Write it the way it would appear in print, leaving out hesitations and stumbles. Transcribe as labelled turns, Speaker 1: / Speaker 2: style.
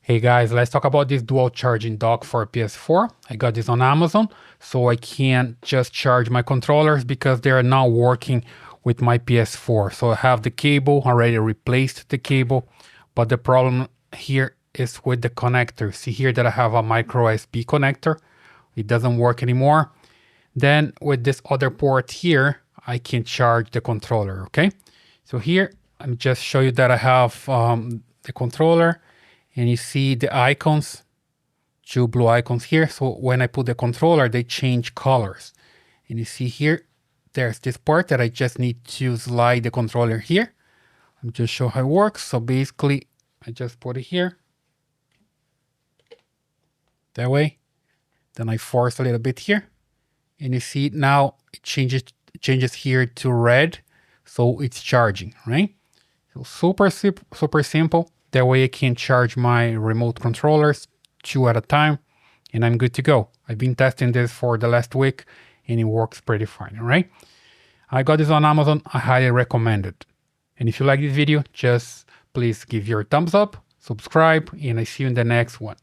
Speaker 1: Hey guys, let's talk about this dual charging dock for PS4. I got this on Amazon, so I can't just charge my controllers because they are not working with my PS4. So I have the cable, already replaced the cable, but the problem here is with the connector. See here that I have a micro USB connector. It doesn't work anymore. Then with this other port here, I can charge the controller, okay? So here, let me just show you that I have the controller. And you see the icons, two blue icons here. So when I put the controller, they change colors. And you see here, there's this part that I just need to slide the controller here. Let me just show how it works. So basically, I just put it here. That way. Then I force a little bit here. And you see now it changes here to red. So it's charging, right? So super simple. That way I can charge my remote controllers 2 at a time and I'm good to go. I've been testing this for the last week and it works pretty fine, all right? I got this on Amazon. I highly recommend it. And if you like this video, just please give your thumbs up, subscribe, and I see you in the next one.